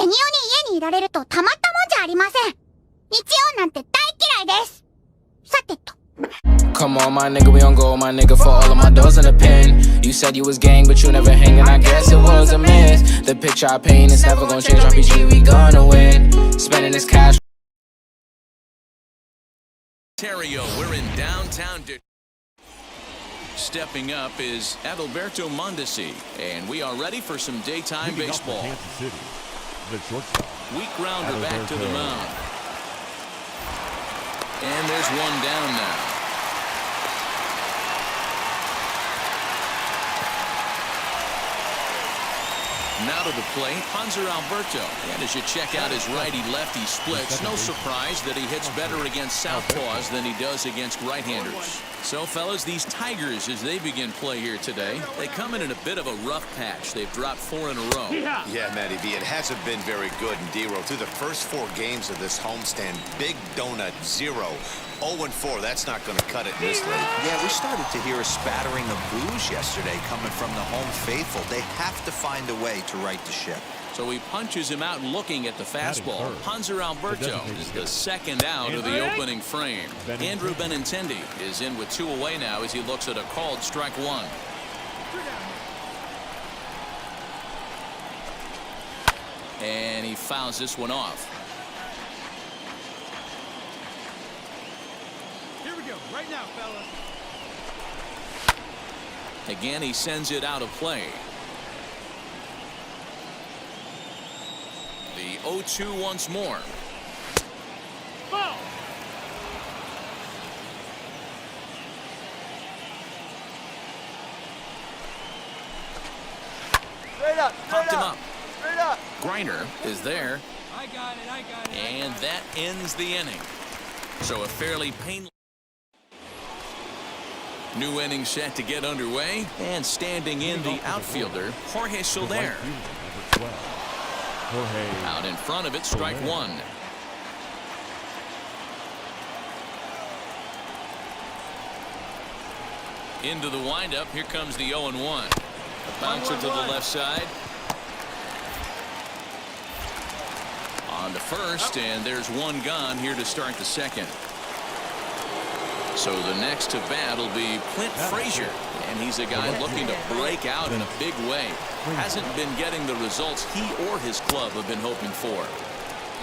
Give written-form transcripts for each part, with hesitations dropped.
ベニオに家にいられるとたまったもんじゃありません。日曜なんて大嫌いです。さてと。Come on, my nigga, we on go, my nigga, for all of my doors in the pen. You said you was gang, but you never hanging, I guess it was a miss. The picture I paint is never gonna change, RPG, we gonna win. Spending this cash. Ontario, we're in downtown. Stepping up is Adalberto Mondesi, and we are ready for some daytime baseball. Weak grounder back to the mound. And there's one down now. Now to the plate, Hanser Alberto. And as you check out his righty-lefty splits, no surprise that he hits better against southpaws than he does against right-handers. So, fellas, these Tigers, as they begin play here today, they come in a bit of a rough patch. They've dropped 4 in a row. Yeah, Matty B, it hasn't been very good in D-row. Through the first 4 games of this homestand, big donut, 0. 0-4, that's not going to cut it in this league. Yeah, we started to hear a spattering of boos yesterday coming from the home faithful. They have to find a way to right the ship. So he punches him out looking at the fastball. Hanser Alberto is the second out of the opening frame. Andrew Benintendi is in with 2 away now as he looks at a called strike 1. And he fouls this one off. Here we go, right now, fellas. Again, he sends it out of play. The 0-2 once more. Ball. Straight up, Popped him up. straight up. Griner is there. I got it. And that ends the inning. So a fairly painless new inning set to get underway. And standing in the outfielder, Jorge Soler. Out in front of it, strike 1. Into the windup. Here comes the 0-1. A bouncer to the left side. On to first, and there's one gone here to start the second. So the next to bat will be Clint Frazier, and he's a guy looking to break out in a big way. Hasn't been getting the results he or his club have been hoping for.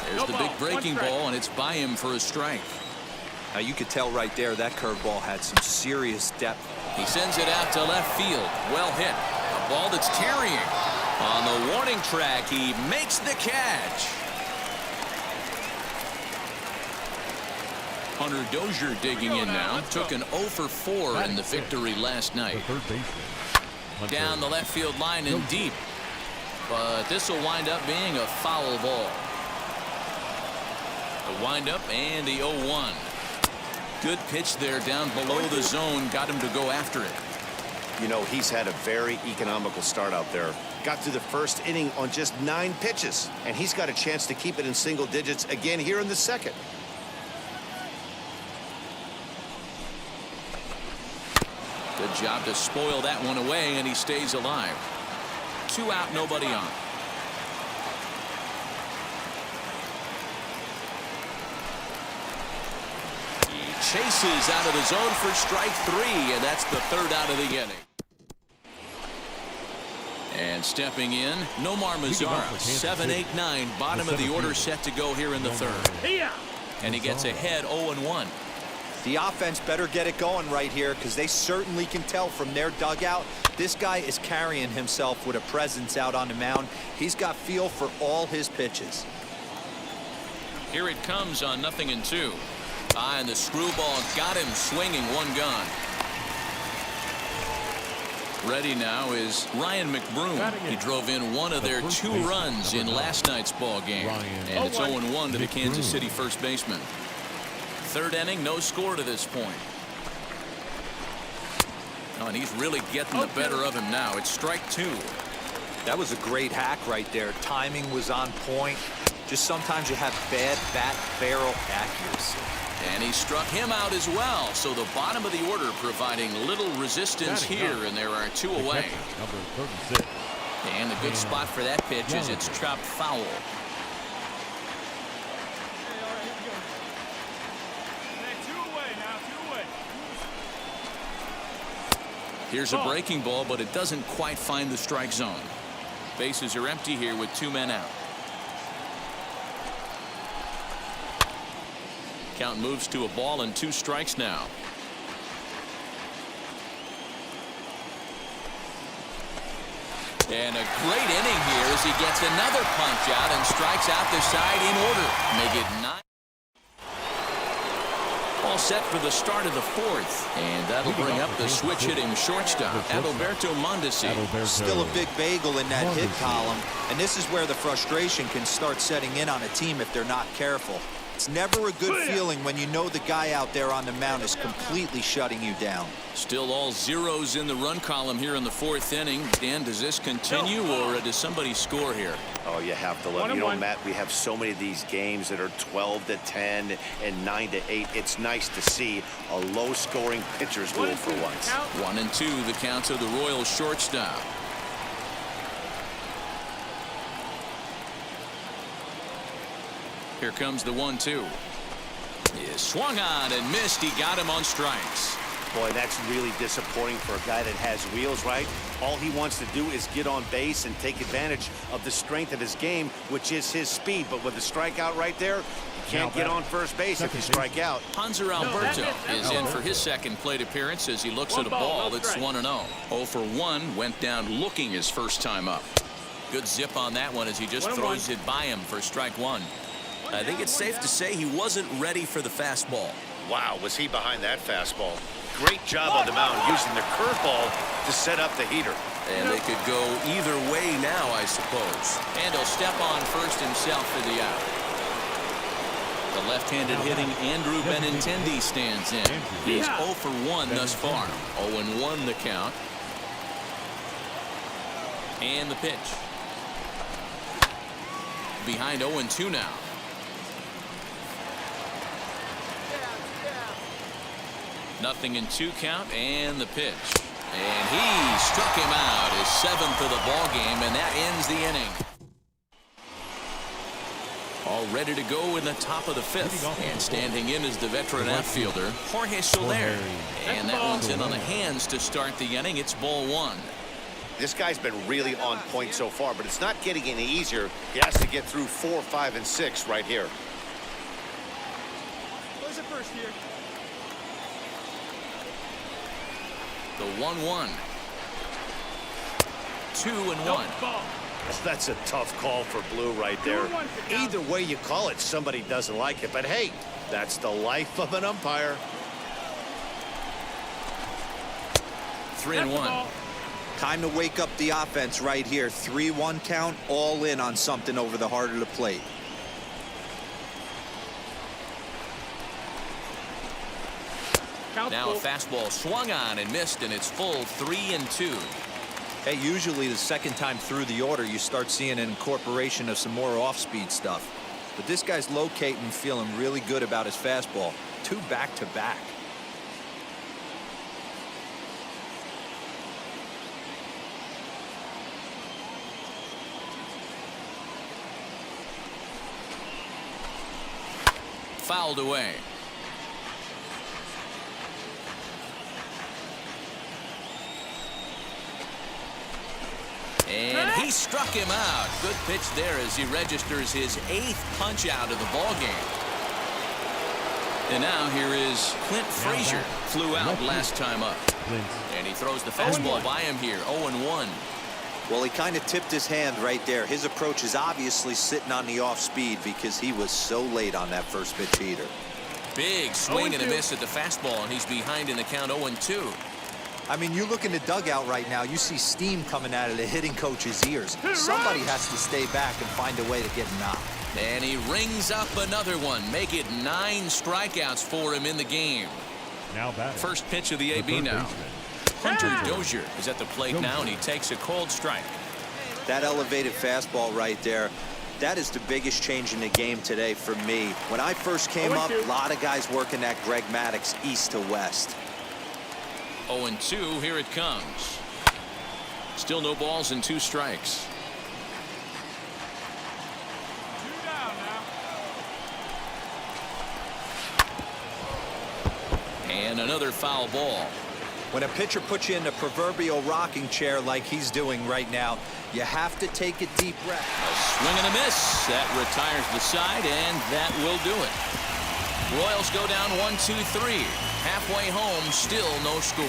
There's the big breaking ball, and it's by him for a strike. Now you could tell right there that curveball had some serious depth. He sends it out to left field. Well hit. A ball that's carrying. On the warning track, he makes the catch. Hunter Dozier digging in now. Took an 0 for 4 in the victory last night. Down the left field line and deep. But this will wind up being a foul ball. The windup and the 0-1. Good pitch there down below the zone. Got him to go after it. You know, he's had a very economical start out there. Got through the first inning on just 9 pitches. And he's got a chance to keep it in single digits again here in the second. Good job to spoil that one away, and he stays alive. 2 out, nobody on. He chases out of the zone for strike 3, and that's the 3rd out of the inning. And stepping in, Nomar Mazara, 7-8-9, bottom of the order set to go here in the 3rd. And he gets ahead 0-1. The offense better get it going right here because they certainly can tell from their dugout this guy is carrying himself with a presence out on the mound. He's got feel for all his pitches. Here it comes on 0-2. And the screwball got him swinging, 1 gone. Ready now is Ryan McBroom. He drove in one of their 2 runs in last night's ball game. And it's 0-1 to the Kansas City first baseman. 3rd inning, no score to this point. Oh, and he's really getting the better of him now. It's strike 2. That was a great hack right there. Timing was on point. Just sometimes you have bad bat barrel accuracy. And he struck him out as well. So the bottom of the order providing little resistance here, and there are 2 away. And the good spot for that pitch is it's chopped foul. Here's a breaking ball, but it doesn't quite find the strike zone. Bases are empty here with 2 men out. Count moves to a ball and 2 strikes now. And a great inning here as he gets another punch out and strikes out the side in order. Make it 9. All set for the start of the 4th. And that'll bring up the switch-hitting shortstop, Adalberto Mondesi. Still a big bagel in that hit column. And this is where the frustration can start setting in on a team if they're not careful. It's never a good feeling when you know the guy out there on the mound is completely shutting you down. Still all zeros in the run column here in the 4th inning. Dan, does this continue or does somebody score here? Oh, you have to love it. You know, Matt, we have so many of these games that are 12-10 and 9-8. It's nice to see a low-scoring pitcher's duel for once. 1-2, the count to the Royals shortstop. Here comes the 1-2. He is swung on and missed. He got him on strikes. Boy, that's really disappointing for a guy that has wheels, right? All he wants to do is get on base and take advantage of the strength of his game, which is his speed. But with the strikeout right there, you can't get on first base if you strike out. Hanser Alberto is in for his second plate appearance as he looks at a ball that's 1-0. 0 for 1, went down looking his first time up. Good zip on that one as he just throws it by him for strike 1. I think it's safe to say he wasn't ready for the fastball. Wow, was he behind that fastball? Great job on the mound using the curveball to set up the heater. And they could go either way now, I suppose. And he'll step on first himself for the out. The left-handed hitting Andrew Benintendi stands in. He's 0 for 1 thus far. 0-1 the count. And the pitch. Behind 0-2 now. Nothing in 2 count and the pitch. And he struck him out, his 7th of the ball game, and that ends the inning. All ready to go in the top of the 5th. And standing in is the veteran outfielder, Jorge Soler. And that one's in on the hands to start the inning. It's ball 1. This guy's been really on point so far, but it's not getting any easier. He has to get through 4, 5, and 6 right here. Where's the first here? The 1-1. 2-1. That's a tough call for Blue right there. Either way you call it, somebody doesn't like it. But hey, that's the life of an umpire. 3-1. Time to wake up the offense right here. 3-1 count, all in on something over the heart of the plate. Now a fastball swung on and missed, and it's full 3-2. Hey, usually the second time through the order, you start seeing an incorporation of some more off-speed stuff. But this guy's locating, feeling really good about his fastball. 2 back-to-back. Fouled away. And he struck him out. Good pitch there as he registers his 8th punch out of the ball game. And now here is Clint Frazier. Flew out last time up. And he throws the fastball by him here. 0-1. Well, he kind of tipped his hand right there. His approach is obviously sitting on the off speed because he was so late on that first pitch heater. Big swing and a miss at the fastball, and he's behind in the count 0-2. I mean, you look in the dugout right now, you see steam coming out of the hitting coach's ears. Somebody has to stay back and find a way to get him out. And he rings up another one. Make it 9 strikeouts for him in the game. Now batting. First pitch of the AB now. Hunter Dozier is at the plate now, and he takes a cold strike. That elevated fastball right there, that is the biggest change in the game today for me. When I first came up, a lot of guys working that Greg Maddux east to west. 0-2, here it comes. Still no balls and 2 strikes. 2 down now. And another foul ball. When a pitcher puts you in the proverbial rocking chair like he's doing right now, you have to take a deep breath. A swing and a miss. That retires the side, and that will do it. Royals go down 1-2-3. Halfway home, still no score.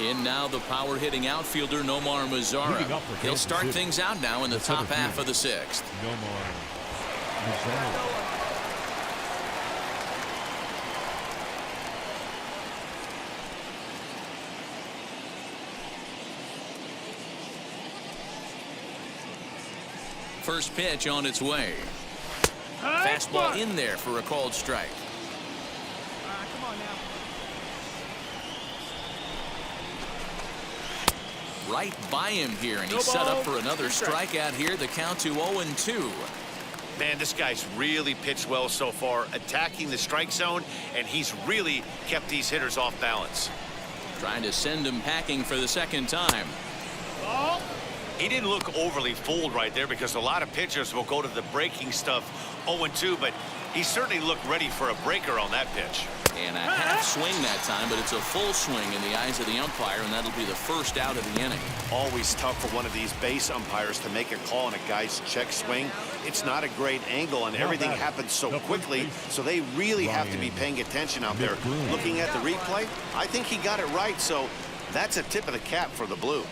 In now the power-hitting outfielder Nomar Mazara. He'll start things out now in the top half of the sixth. First pitch on its way. Fastball in there for a called strike. Come on now. Right by him here, and he's set up for another strikeout here. The count to 0-2. Man, this guy's really pitched well so far, attacking the strike zone, and he's really kept these hitters off balance. Trying to send him packing for the second time. He didn't look overly fooled right there because a lot of pitchers will go to the breaking stuff 0-2, but he certainly looked ready for a breaker on that pitch. And a half swing that time, but it's a full swing in the eyes of the umpire, and that'll be the first out of the inning. Always tough for one of these base umpires to make a call on a guy's check swing. It's not a great angle, and everything happens so quickly, so they really have to be paying attention out there. Looking at the replay, I think he got it right, so that's a tip of the cap for the Blue.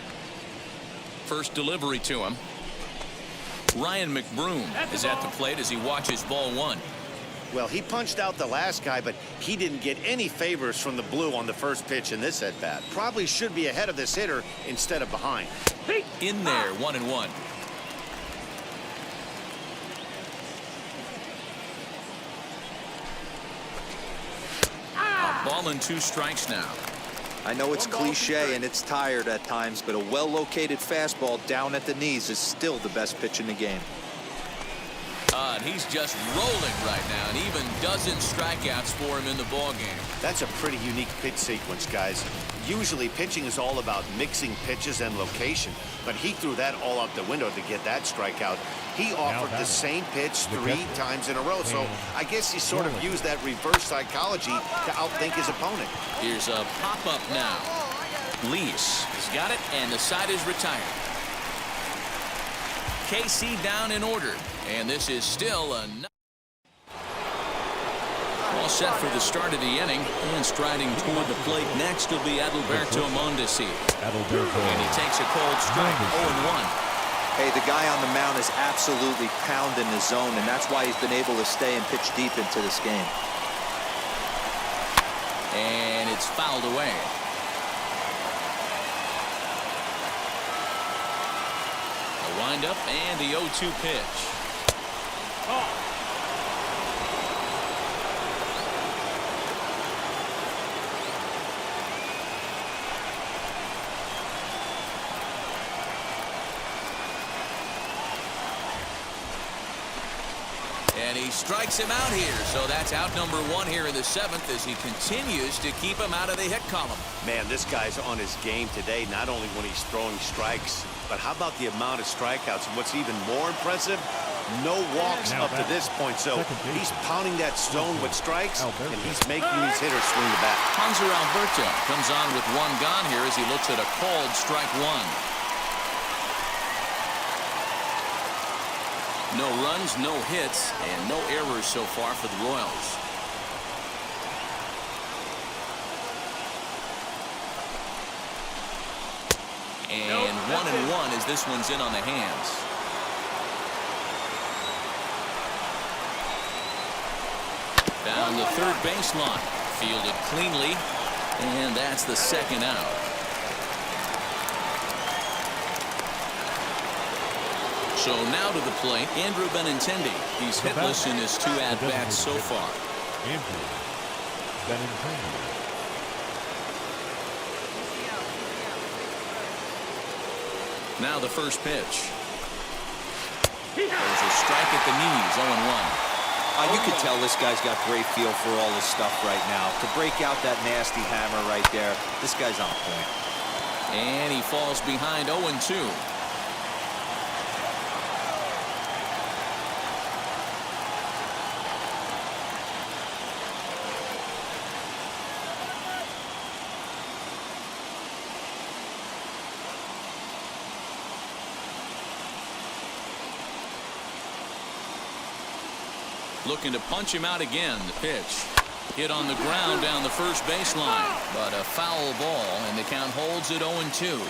First delivery to him. Ryan McBroom is at the plate as he watches ball one. Well, he punched out the last guy, but he didn't get any favors from the Blue on the first pitch in this at-bat. Probably should be ahead of this hitter instead of behind. In there, 1-1. A ball and 2 strikes now. I know it's cliche and it's tired at times, but a well-located fastball down at the knees is still the best pitch in the game. And he's just rolling right now, and even dozen strikeouts for him in the ballgame. That's a pretty unique pitch sequence, guys. Usually pitching is all about mixing pitches and location, but he threw that all out the window to get that strikeout. He offered the same pitch 3 times in a row, so I guess he sort of used that reverse psychology to outthink his opponent. Here's a pop-up now. Lease has got it, and the side is retired. KC down in order, and this is still a... All set for the start of the inning, and striding toward the plate next will be Adalberto Mondesi. And he takes a cold strike, 0-1. Hey, the guy on the mound is absolutely pounding the zone, and that's why he's been able to stay and pitch deep into this game. And it's fouled away. A windup and the 0-2 pitch. And he strikes him out here, so that's out number 1 here in the 7th as he continues to keep him out of the hit column. Man, this guy's on his game today, not only when he's throwing strikes, but how about the amount of strikeouts? And what's even more impressive, no walks up to this point. So he's pounding that zone with strikes, and he's making these hitters swing the bat. Hanser Alberto comes on with 1 gone here as he looks at a called strike 1. No runs, no hits, and no errors so far for the Royals. And 1-1 as this one's in on the hands. Down the third baseline, fielded cleanly, and that's the 2nd out. So now to the plate, Andrew Benintendi. He's hitless in his 2 at-bats so far. Andrew Benintendi. Now the first pitch. There's a strike at the knees, 0-1. You could tell this guy's got great feel for all this stuff right now. To break out that nasty hammer right there, this guy's on point. And he falls behind 0-2. Looking to punch him out again. The pitch hit on the ground down the first baseline, but a foul ball, and the count holds at 0-2.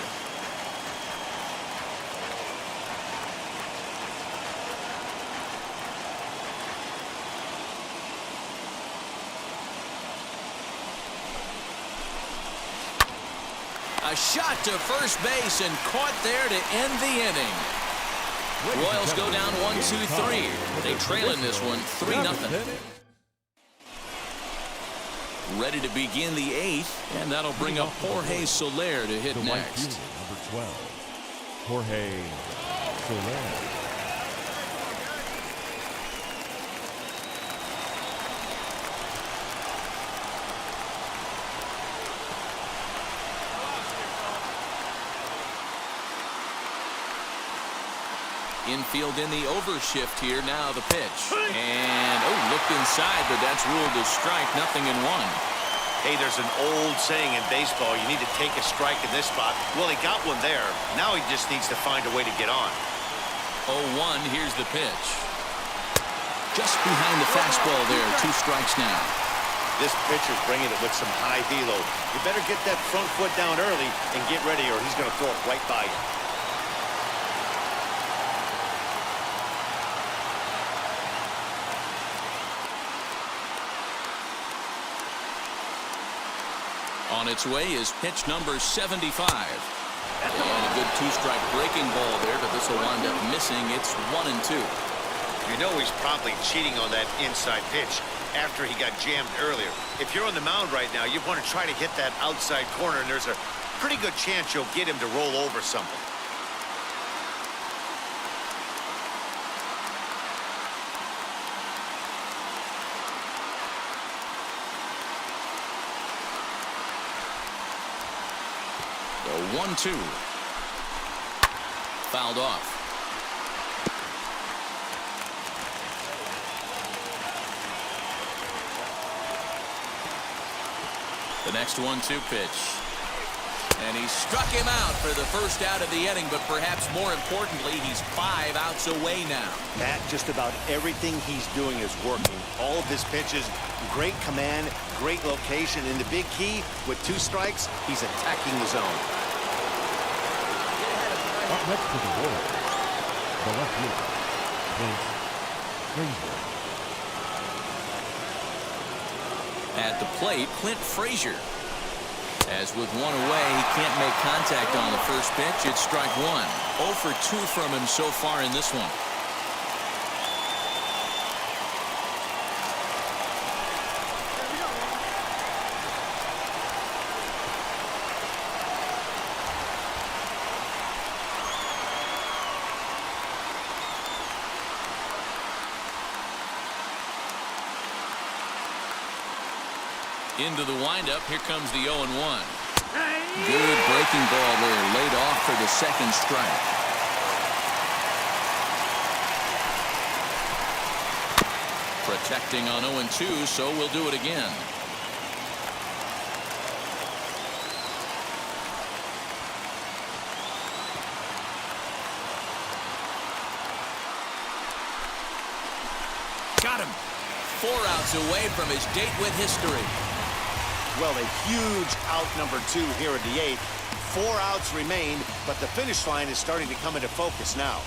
A shot to first base and caught there to end the inning. Royals go down 1-2-3. They trail in this one 3-0. Ready to begin the 8th, and that'll bring up Jorge Soler to hit next. Number 12, Jorge Soler. Infield in the overshift here. Now the pitch. And, looked inside, but that's ruled a strike. Nothing in one. Hey, there's an old saying in baseball, you need to take a strike in this spot. Well, he got one there. Now he just needs to find a way to get on. 0-1. Here's the pitch. Just behind the fastball there. 2 strikes now. This pitcher's bringing it with some high velo. You better get that front foot down early and get ready, or he's going to throw it right by you. On its way is pitch number 75. And a good 2-strike breaking ball there, but this will wind up missing. It's 1-2. You know he's probably cheating on that inside pitch after he got jammed earlier. If you're on the mound right now, you want to try to hit that outside corner, and there's a pretty good chance you'll get him to roll over something. The 1-2. Fouled off. The next 1-2 pitch. And he struck him out for the first out of the inning, but perhaps more importantly, he's 5 outs away now. Matt, just about everything he's doing is working. All of his pitches, great command, great location, and the big key, with 2 strikes, he's attacking the zone. Up next to the Royals, the left fielder, Frazier. At the plate, Clint Frazier. As with 1 away, he can't make contact on the first pitch. It's strike 1. 0 for 2 from him so far in this one. Into the windup. Here comes the 0-1. Good breaking ball there, laid off for the second strike. Protecting on 0-2, so we'll do it again. Got him. 4 outs away from his date with history. Well, a huge out number 2 here in the 8th. 4 outs remain, but the finish line is starting to come into focus now.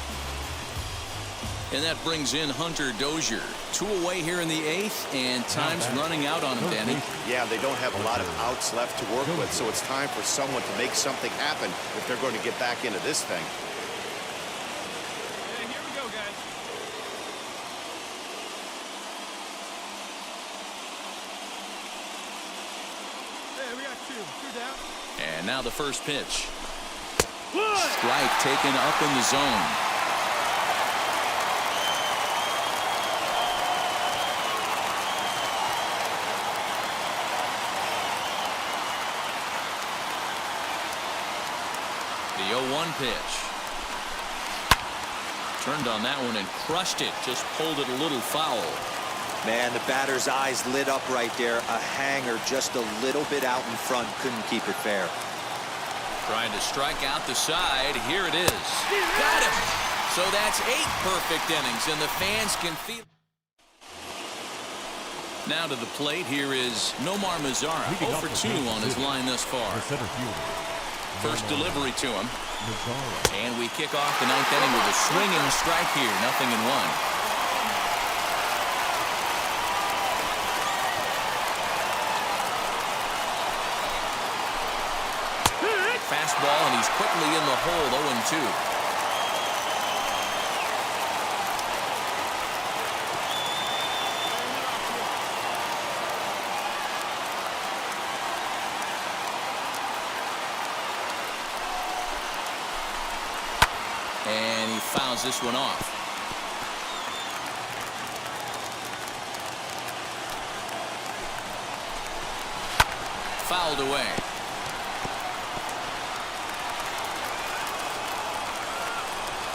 And that brings in Hunter Dozier. 2 away here in the 8th, and time's running out on him, Danny. Yeah, they don't have a lot of outs left to work with, so it's time for someone to make something happen if they're going to get back into this thing. Hey, here we go, guys. Hey, we got 2 down. And now the first pitch. Strike taken up in the zone. The 0-1 pitch. Turned on that one and crushed it. Just pulled it a little foul. Man, the batter's eyes lit up right there. A hanger just a little bit out in front. Couldn't keep it fair. Trying to strike out the side. Here it is. Got him. So that's 8 perfect innings, and the fans can feel. Now to the plate, here is Nomar Mazara, 0 for 2 on his line thus far. The center fielder. First delivery to him. Mazara. And we kick off the 9th inning with a swinging strike here, 0-1. Fastball, and he's quickly in the hole, 0-2. And he fouls this one off. Fouled away.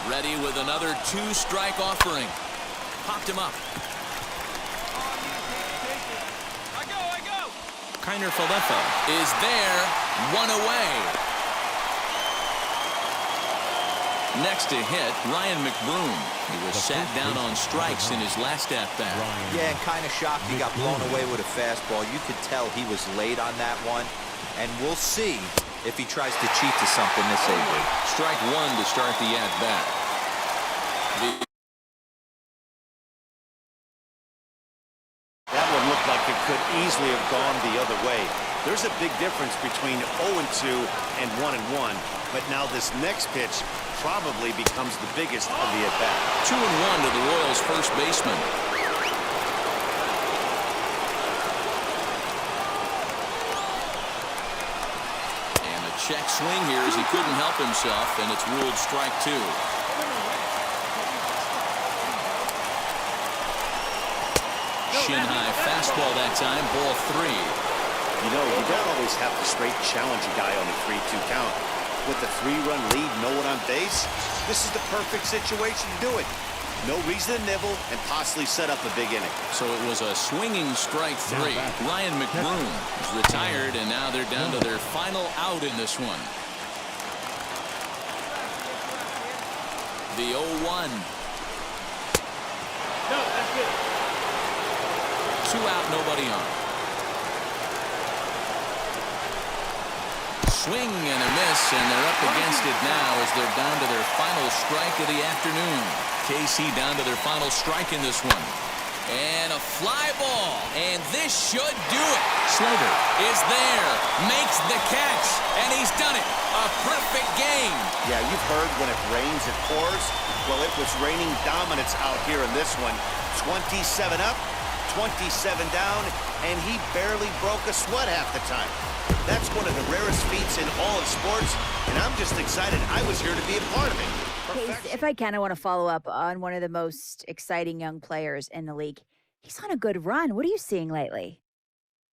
Ready with another 2-strike offering. Popped him up. I go. Kiner Falefa is there. 1 away. Next to hit, Ryan McBroom. He was sat down on strikes in his last at-bat. Yeah, and kind of shocked he got blown away with a fastball. You could tell he was late on that one. And we'll see if he tries to cheat to something this evening. Strike 1 to start the at-bat. That one looked like it could easily have gone the other way. There's a big difference between 0-2 and 1-1. But now this next pitch probably becomes the biggest of the at-bat. 2-1 to the Royals' first baseman. And a check swing here as he couldn't help himself, and it's ruled strike 2. Shin-high fastball that time, ball 3. You know, you don't always have to straight challenge a guy on a 3-2 count. With the 3-run lead, no one on base, this is the perfect situation to do it. No reason to nibble and possibly set up a big inning. So it was a swinging strike 3. Ryan McBroom is retired, and now they're down to their final out in this one. The 0-1. No, that's it. 2 out, nobody on. Swing and a miss, and they're up against it now as they're down to their final strike of the afternoon. KC down to their final strike in this one. And a fly ball, and this should do it. Slater is there, makes the catch, and he's done it. A perfect game. Yeah, you've heard when it rains, it pours. Well, it was raining dominance out here in this one. 27 up, 27 down, and he barely broke a sweat half the time. That's one of the rarest feats in all of sports, and I'm just excited I was here to be a part of it. Case, if I can, I want to follow up on one of the most exciting young players in the league. He's on a good run. What are you seeing lately?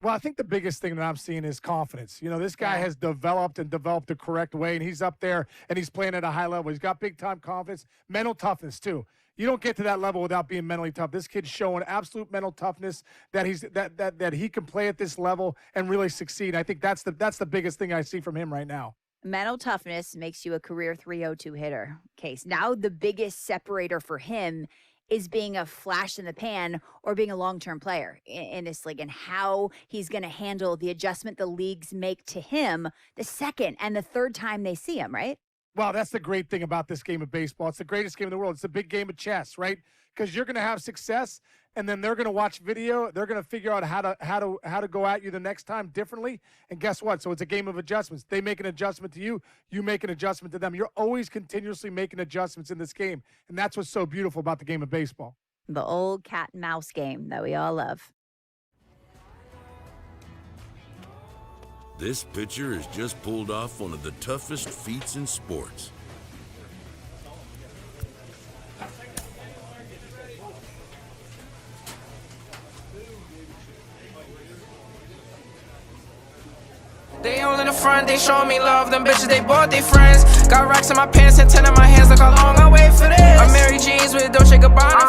Well, I think the biggest thing that I'm seeing is confidence. You know, this guy has developed the correct way, and he's up there, and he's playing at a high level. He's got big-time confidence, mental toughness, too. You don't get to that level without being mentally tough. This kid's showing absolute mental toughness that he can play at this level and really succeed. I think that's the biggest thing I see from him right now. Mental toughness makes you a career 302 hitter. Case. Now the biggest separator for him is being a flash in the pan or being a long-term player in this league, and how he's going to handle the adjustment the leagues make to him the second and the third time they see him, right? Well, that's the great thing about this game of baseball. It's the greatest game in the world. It's a big game of chess, right? Because you're going to have success, and then they're going to watch video. They're going to figure out how to go at you the next time differently. And guess what? So it's a game of adjustments. They make an adjustment to you. You make an adjustment to them. You're always continuously making adjustments in this game, and that's what's so beautiful about the game of baseball. The old cat and mouse game that we all love. This pitcher has just pulled off one of the toughest feats in sports. They all in the front, they show me love. Them bitches, they bought their friends. Got racks in my pants and 10 in my hands. Look how long I wait for this. I'm Mary Jeans with Dolce Gabbana.